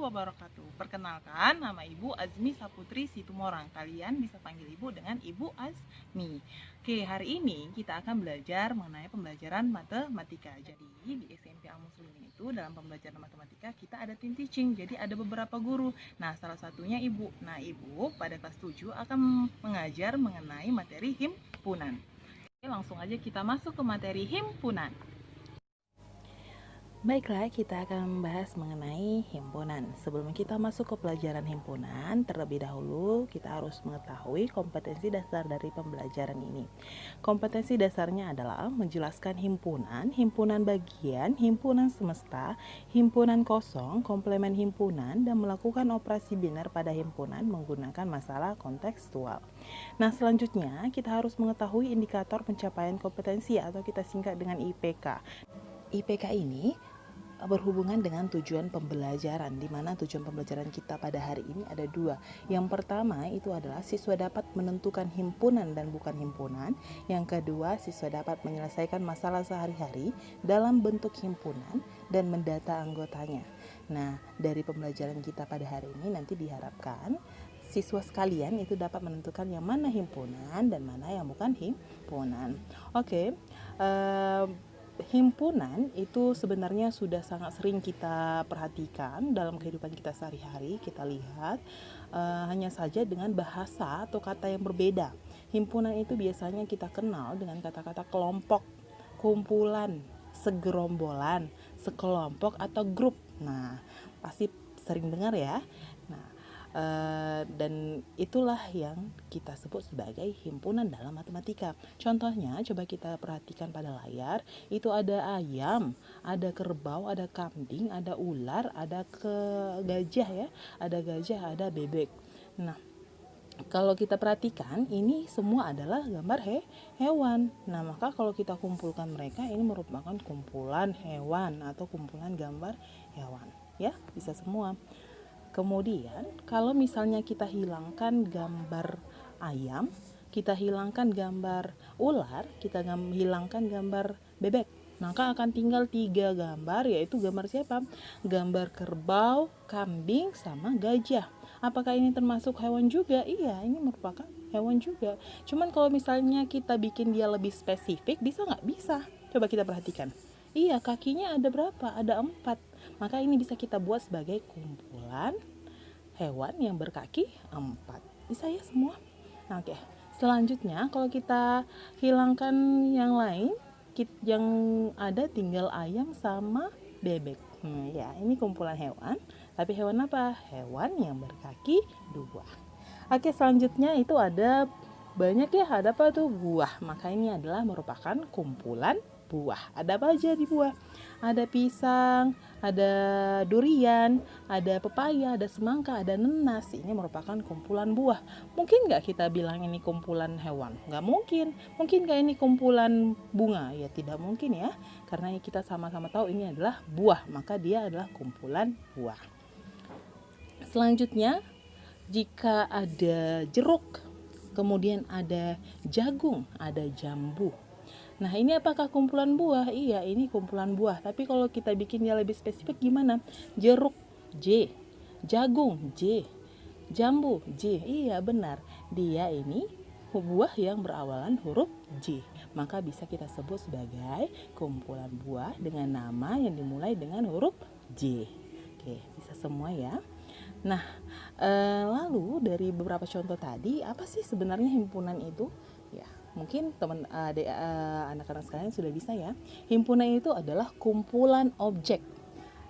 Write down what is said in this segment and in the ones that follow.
wabarakatuh. Perkenalkan, nama Ibu Azmi Saputri Situmorang. Kalian bisa panggil Ibu dengan Ibu Azmi. Oke, hari ini kita akan belajar mengenai pembelajaran matematika. Jadi, di SMP Al Muslimin itu dalam pembelajaran matematika kita ada team teaching. Jadi, ada beberapa guru. Nah, salah satunya Ibu. Nah, Ibu pada kelas 7 akan mengajar mengenai materi himpunan. Oke, langsung aja kita masuk ke materi himpunan. Baiklah, kita akan membahas mengenai himpunan. Sebelum kita masuk ke pelajaran himpunan, terlebih dahulu kita harus mengetahui kompetensi dasar dari pembelajaran ini. Kompetensi dasarnya adalah menjelaskan himpunan, himpunan bagian, himpunan semesta, himpunan kosong, komplemen himpunan, dan melakukan operasi biner pada himpunan menggunakan masalah kontekstual. Nah, selanjutnya kita harus mengetahui indikator pencapaian kompetensi atau kita singkat dengan IPK. IPK ini berhubungan dengan tujuan pembelajaran, di mana tujuan pembelajaran kita pada hari ini ada dua. Yang pertama itu adalah siswa dapat menentukan himpunan dan bukan himpunan. Yang kedua, siswa dapat menyelesaikan masalah sehari-hari dalam bentuk himpunan dan mendata anggotanya. Nah, dari pembelajaran kita pada hari ini nanti diharapkan siswa sekalian itu dapat menentukan yang mana himpunan dan mana yang bukan himpunan. Oke. Himpunan itu sebenarnya sudah sangat sering kita perhatikan dalam kehidupan kita sehari-hari. Kita lihat hanya saja dengan bahasa atau kata yang berbeda. Himpunan itu biasanya kita kenal dengan kata-kata kelompok, kumpulan, segerombolan, sekelompok atau grup. Nah, pasti sering dengar ya. Nah, dan itulah yang kita sebut sebagai himpunan dalam matematika. Contohnya, coba kita perhatikan pada layar, itu ada ayam, ada kerbau, ada kambing, ada ular, ada gajah ya, ada bebek. Nah, kalau kita perhatikan, ini semua adalah gambar hewan. Nah, maka kalau kita kumpulkan mereka, ini merupakan kumpulan hewan atau kumpulan gambar hewan. Ya, bisa semua. Kemudian, kalau misalnya kita hilangkan gambar ayam, kita hilangkan gambar ular, kita hilangkan gambar bebek, maka akan tinggal 3 gambar, yaitu gambar siapa? Gambar kerbau, kambing, sama gajah. Apakah ini termasuk hewan juga? Iya, ini merupakan hewan juga. Cuman kalau misalnya kita bikin dia lebih spesifik, bisa nggak? Bisa. Coba kita perhatikan. Iya, kakinya ada berapa? Ada 4. Maka ini bisa kita buat sebagai kumpulan hewan yang berkaki 4. Bisa ya semua? Nah, oke. Selanjutnya, kalau kita hilangkan yang lain, yang ada tinggal ayam sama bebek. Ya, ini kumpulan hewan. Tapi hewan apa? Hewan yang berkaki 2. Oke, selanjutnya itu ada banyak ya, ada apa tuh? Buah. Maka ini adalah merupakan kumpulan buah. Ada apa aja di buah? Ada pisang, ada durian, ada pepaya, ada semangka, ada nenas. Ini merupakan kumpulan buah. Mungkin nggak kita bilang ini kumpulan hewan? Nggak mungkin. Mungkin nggak ini kumpulan bunga? Ya tidak mungkin ya. Karena kita sama-sama tahu ini adalah buah. Maka dia adalah kumpulan buah. Selanjutnya, jika ada jeruk, kemudian ada jagung, ada jambu. Nah, ini apakah kumpulan buah? Iya, ini kumpulan buah. Tapi kalau kita bikin dia lebih spesifik gimana? Jeruk, J. Jagung, J. Jambu, J. Iya, benar. Dia ini buah yang berawalan huruf J. Maka bisa kita sebut sebagai kumpulan buah dengan nama yang dimulai dengan huruf J. Oke, bisa semua ya. Nah, lalu dari beberapa contoh tadi, apa sih sebenarnya himpunan itu? Ya, mungkin teman anak-anak sekalian sudah bisa ya. Himpunan itu adalah kumpulan objek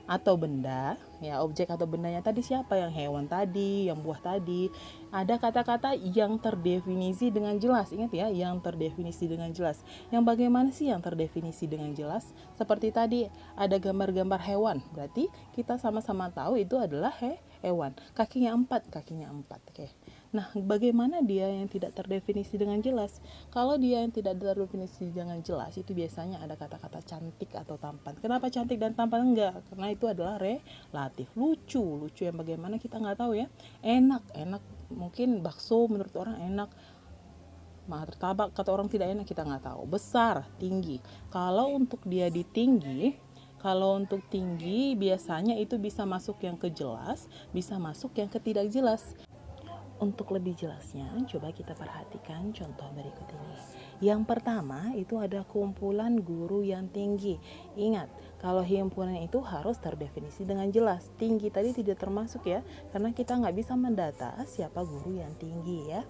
atau benda, ya objek atau bendanya tadi siapa? Yang hewan tadi, yang buah tadi. Ada kata-kata yang terdefinisi dengan jelas. Ingat ya, yang terdefinisi dengan jelas. Yang bagaimana sih yang terdefinisi dengan jelas? Seperti tadi ada gambar-gambar hewan. Berarti kita sama-sama tahu itu adalah hewan. Kakinya 4. Oke. Nah, bagaimana dia yang tidak terdefinisi dengan jelas? Kalau dia yang tidak terdefinisi dengan jelas, itu biasanya ada kata-kata cantik atau tampan. Kenapa cantik dan tampan enggak? Karena itu adalah relatif. Lucu yang bagaimana kita nggak tahu ya. Enak, mungkin bakso menurut orang enak. Martabak kata orang tidak enak, kita nggak tahu. Besar, tinggi. Kalau untuk dia di tinggi, Kalau untuk tinggi biasanya itu bisa masuk yang ke jelas, bisa masuk yang ke tidak jelas. Untuk lebih jelasnya, coba kita perhatikan contoh berikut ini. Yang pertama itu ada kumpulan guru yang tinggi. Ingat, kalau himpunan itu harus terdefinisi dengan jelas. Tinggi tadi tidak termasuk ya, karena kita nggak bisa mendata siapa guru yang tinggi ya.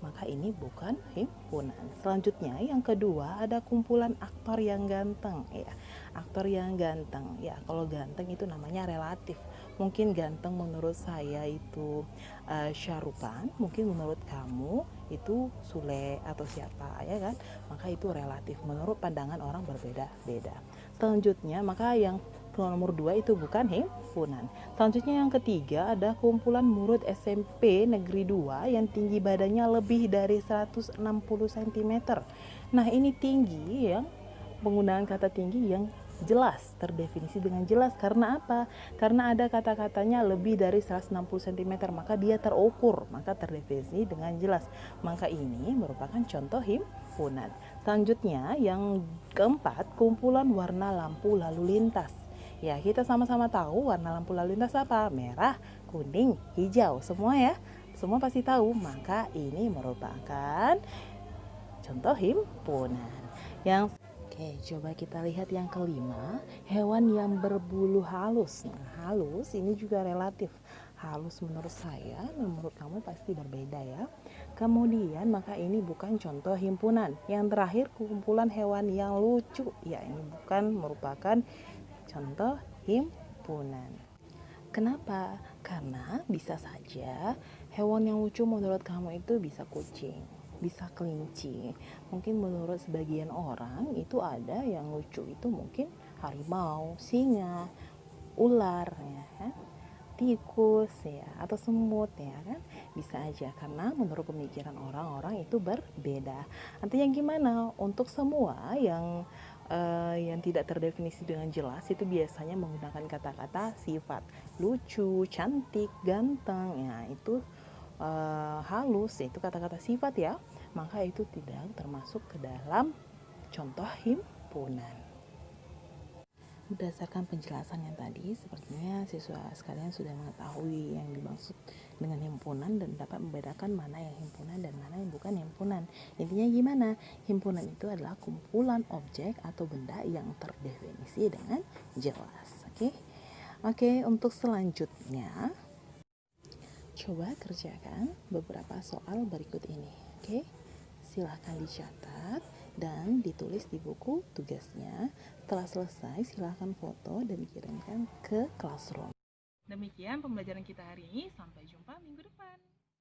Maka ini bukan himpunan. Selanjutnya yang kedua ada kumpulan aktor yang ganteng ya. Aktor yang ganteng ya, kalau ganteng itu namanya relatif. Mungkin ganteng menurut saya itu Syarukan, mungkin menurut kamu itu Sule atau siapa ya kan. Maka itu relatif, menurut pandangan orang berbeda-beda. Selanjutnya maka yang nomor 2 itu bukan himpunan. Selanjutnya yang ketiga ada kumpulan murid SMP Negeri 2 yang tinggi badannya lebih dari 160 cm. Nah, ini tinggi yang penggunaan kata tinggi yang jelas, terdefinisi dengan jelas. Karena apa? Karena ada kata-katanya lebih dari 160 cm, maka dia terukur, maka terdefinisi dengan jelas. Maka ini merupakan contoh himpunan. Selanjutnya yang keempat, kumpulan warna lampu lalu lintas. Ya, kita sama-sama tahu warna lampu lalu lintas apa? Merah, kuning, hijau, semua ya. Semua pasti tahu, maka ini merupakan contoh himpunan. Oke, coba kita lihat yang kelima, hewan yang berbulu halus. Nah, halus ini juga relatif. Halus menurut saya, menurut kamu pasti berbeda ya. Kemudian maka ini bukan contoh himpunan. Yang terakhir kumpulan hewan yang lucu. Ya, ini bukan merupakan contoh himpunan. Kenapa? Karena bisa saja hewan yang lucu menurut kamu itu bisa kucing, bisa kelinci. Mungkin menurut sebagian orang itu ada yang lucu itu mungkin harimau, singa, ular ya kan? Tikus ya atau semut ya kan, bisa aja karena menurut pemikiran orang-orang itu berbeda. Artinya gimana? Untuk semua yang tidak terdefinisi dengan jelas itu biasanya menggunakan kata-kata sifat lucu, cantik, ganteng ya itu halus, itu kata-kata sifat ya, maka itu tidak termasuk ke dalam contoh himpunan. Berdasarkan penjelasan yang tadi, sepertinya siswa sekalian sudah mengetahui yang dimaksud dengan himpunan dan dapat membedakan mana yang himpunan dan mana yang bukan himpunan. Intinya gimana? Himpunan itu adalah kumpulan objek atau benda yang terdefinisi dengan jelas. Oke, untuk selanjutnya coba kerjakan beberapa soal berikut ini. Silahkan dicatat dan ditulis di buku tugasnya. Setelah selesai, silahkan foto dan kirimkan ke classroom. Demikian pembelajaran kita hari ini. Sampai jumpa minggu depan.